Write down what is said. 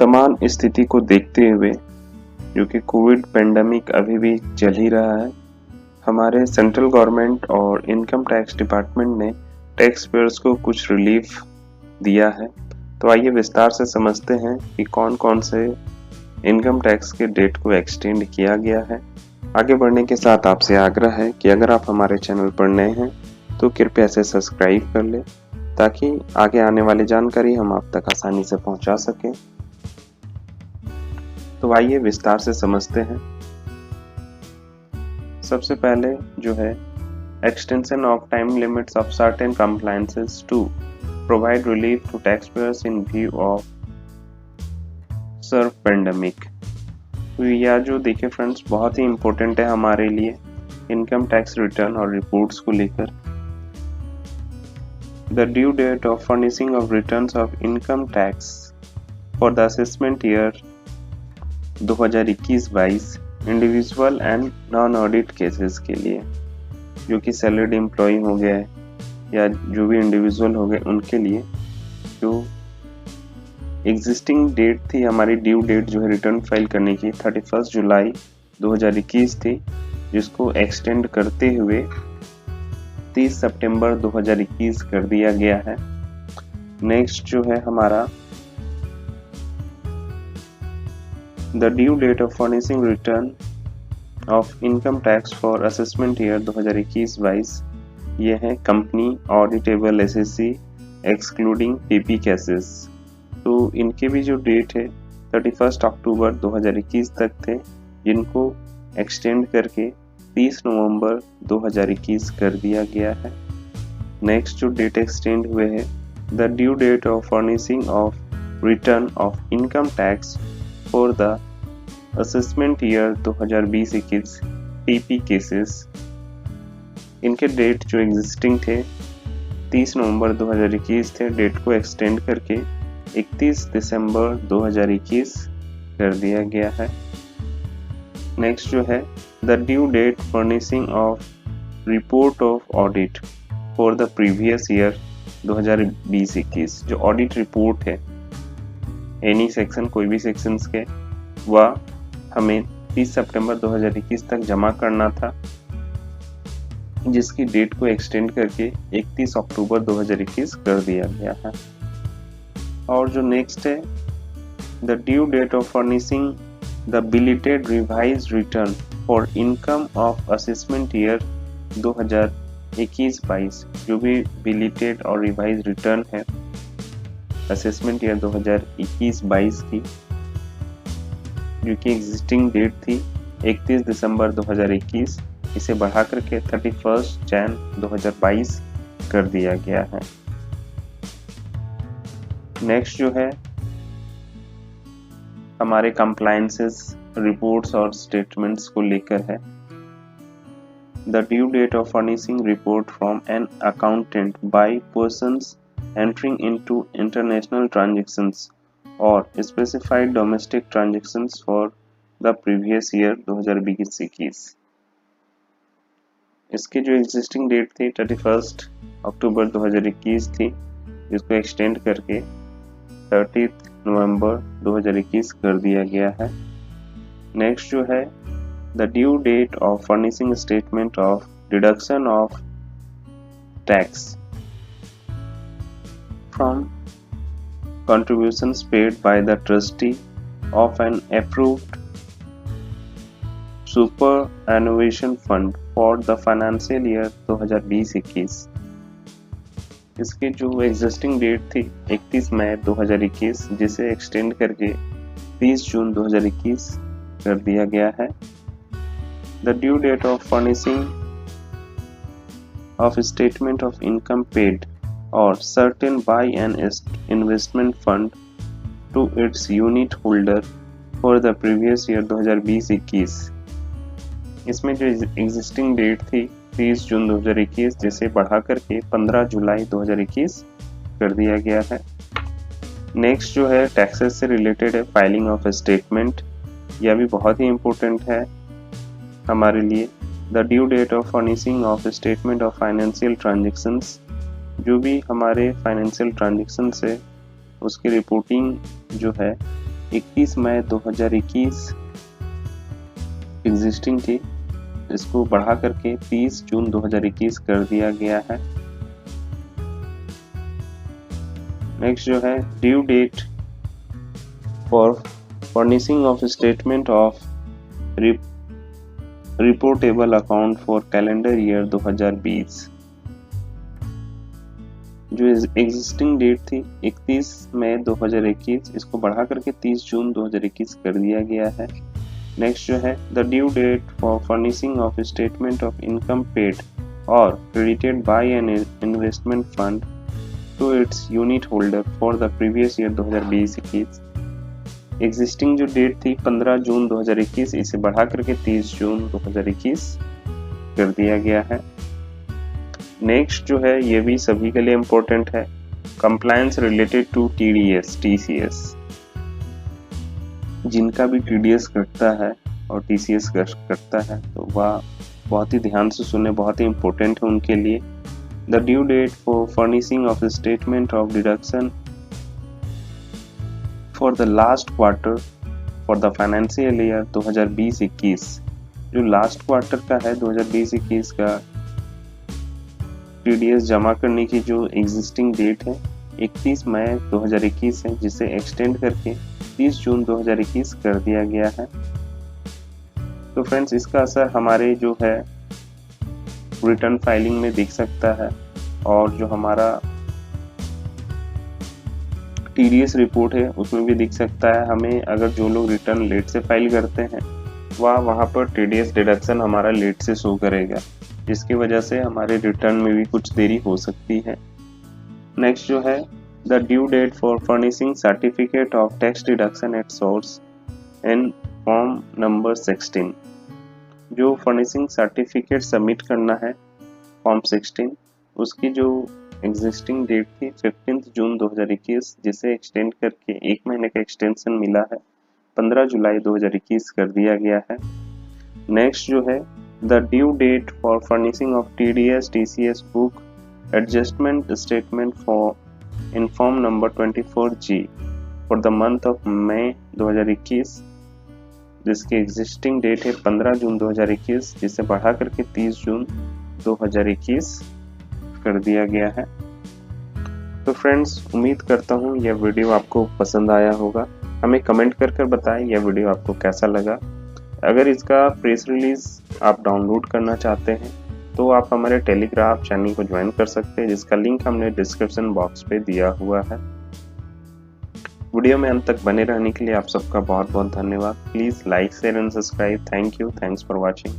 वर्तमान स्थिति को देखते हुए, जो कि कोविड पेंडेमिक अभी भी चल ही रहा है, हमारे सेंट्रल गवर्नमेंट और इनकम टैक्स डिपार्टमेंट ने टैक्स पेयर्स को कुछ रिलीफ दिया है। तो आइए विस्तार से समझते हैं कि कौन कौन से इनकम टैक्स के डेट को एक्सटेंड किया गया है। आगे बढ़ने के साथ आपसे आग्रह है कि अगर आप हमारे चैनल पर नए हैं तो कृपया इसे सब्सक्राइब कर लें, ताकि आगे आने वाली जानकारी हम आप तक आसानी से पहुंचा सकें। तो आइए विस्तार से समझते हैं। सबसे पहले जो है extension of time limits of certain compliances to provide relief to tax payers in view of सर्व पेंडेमिक। तो यह जो देखिए फ्रेंड्स बहुत ही इम्पोर्टेंट है हमारे लिए इनकम टैक्स रिटर्न और रिपोर्ट्स को लेकर। The due date of furnishing of returns of income tax for the assessment year 2021-22 individual and non audit cases के लिए, जो कि सैलरीड एम्प्लॉय हो गए या जो भी इंडिविजुअल हो गए, उनके लिए जो एग्जिस्टिंग डेट थी, हमारी ड्यू डेट जो है रिटर्न फाइल करने की 31 जुलाई 2021 थी, जिसको एक्सटेंड करते हुए 30 सितंबर 2021 कर दिया गया है। नेक्स्ट जो है हमारा the due date of furnishing return of income tax for assessment year 2021-22, ये है company auditable assessees excluding PP cases. तो इनके भी जो डेट है 31 अक्टूबर 2021 तक थे, जिनको एक्सटेंड करके 30 नवंबर 2021 कर दिया गया है। नेक्स्ट जो डेट एक्सटेंड हुए है the due date of furnishing of return of income tax for the assessment year 2020-21 PP cases. इनके डेट जो एग्जिस्टिंग थे 30 नवंबर 2021 थे, डेट को एक्सटेंड करके 31 दिसंबर 2021 कर दिया गया है। नेक्स्ट जो है the due date furnishing of report of audit for the previous year 2020-21, जो ऑडिट रिपोर्ट है एनी सेक्शन, कोई भी सेक्शंस के, वह हमें 30 सितंबर 2021 तक जमा करना था, जिसकी डेट को एक्सटेंड करके 31 अक्टूबर 2021 कर दिया गया है। और जो नेक्स्ट है the due date of furnishing the belated revise return for income of assessment year 2021-22, जो भी बिलेटेड और रिवाइज रिटर्न है असेसमेंट ईयर 2021-22 की, जो कि एग्जिस्टिंग डेट थी 31 दिसंबर 2021, इसे बढ़ा करके 31 जनवरी 2022 कर दिया गया है। नेक्स्ट जो है हमारे कंप्लायंसेस रिपोर्ट्स और स्टेटमेंट्स को लेकर है। The due date of furnishing report from an accountant by persons entering into international transactions और specified domestic transactions for the previous year 2020-21। इसकी जो एग्जिस्टिंग डेट थी 31 अक्टूबर 2021 थी, जिसको एक्सटेंड करके 30 नवंबर 2021 कर दिया गया है। नेक्स्ट जो है the due date of furnishing statement of deduction of tax from contributions paid by the trustee of an approved superannuation fund for the financial year 2020-21। इसकी जो एग्जिस्टिंग डेट थी 31 मई 2021, जिसे एक्सटेंड करके 30 जून 2021 कर दिया गया है। The due date of furnishing of statement of income paid or certain by an investment fund to its unit holder for the previous year 2020-21। इसमें जो एग्जिस्टिंग डेट थी 30 जून 2021, जिसे बढ़ा करके 15 जुलाई 2021 कर दिया गया है। नेक्स्ट जो है टैक्सेस से रिलेटेड है फाइलिंग ऑफ स्टेटमेंट, यह भी बहुत ही इम्पोर्टेंट है हमारे लिए। The due date of furnishing of statement of financial transactions, जो भी हमारे फाइनेंशियल ट्रांजेक्शन है उसकी रिपोर्टिंग जो है 31 मई 2021 एग्जिस्टिंग थी, इसको बढ़ा करके 30 जून 2021 कर दिया गया है। नेक्स्ट जो है due date for furnishing of statement of reportable account for calendar year 2020। जो एग्जिस्टिंग डेट थी 31 मई 2021, इसको बढ़ा करके 30 जून 2021 कर दिया गया है। नेक्स्ट जो है the due date for furnishing of statement of income paid और credited by an investment fund to its unit holder for the previous year 2020-21। Existing जो डेट थी 15 जून 2021, इसे बढ़ा करके 30 जून 2021 कर दिया गया है। नेक्स्ट जो है ये भी सभी के लिए इम्पोर्टेंट है, compliance related to TDS TCS. जिनका भी टीडीएस कटता है और टीसीएस कटता है तो वह बहुत ही ध्यान से सुने, बहुत ही इम्पोर्टेंट है उनके लिए। The due date for furnishing of statement of deduction for the last quarter for the financial year 2020-21। जो लास्ट क्वार्टर का है 2020-21 का टीडीएस जमा करने की जो एग्जिस्टिंग डेट है 31 मई 2021 है, जिसे एक्सटेंड करके 30 जून 2021 कर दिया गया है। तो फ्रेंड्स इसका असर हमारे जो है रिटर्न फाइलिंग में दिख सकता है, और जो हमारा टीडीएस रिपोर्ट है उसमें भी दिख सकता है। हमें अगर जो लोग रिटर्न लेट से फाइल करते हैं वहाँ पर टीडीएस डिडक्शन हमारा लेट से शो करेगा, जिसकी वजह से हमारे रिटर्न में भी कुछ देरी हो सकती है। नेक्स्ट जो है the due date for furnishing certificate of tax deduction at source in form number 16। जो फर्निशिंग सर्टिफिकेट सबमिट करना है फॉर्म 16, उसकी जो एग्जिस्टिंग डेट थी 15 जून 2021, जिसे एक्सटेंड करके 1 महीने का एक्सटेंशन मिला है, 15 जुलाई 2021 कर दिया गया है। नेक्स्ट जो है the due date for furnishing of TDS TCS book adjustment statement for in form number 24G for the month of May 2021, जिसकी एग्जिस्टिंग डेट है 15 जून 2021, जिसे बढ़ा करके 30 जून 2021 कर दिया गया है। तो फ्रेंड्स उम्मीद करता हूँ यह वीडियो आपको पसंद आया होगा। हमें कमेंट कर बताएं यह वीडियो आपको कैसा लगा। अगर इसका प्रेस रिलीज आप डाउनलोड करना चाहते हैं तो आप हमारे टेलीग्राम चैनल को ज्वाइन कर सकते हैं, जिसका लिंक हमने डिस्क्रिप्शन बॉक्स पे दिया हुआ है। वीडियो में अंत तक बने रहने के लिए आप सबका बहुत बहुत धन्यवाद। Please like share and subscribe. Thank you, thanks for watching.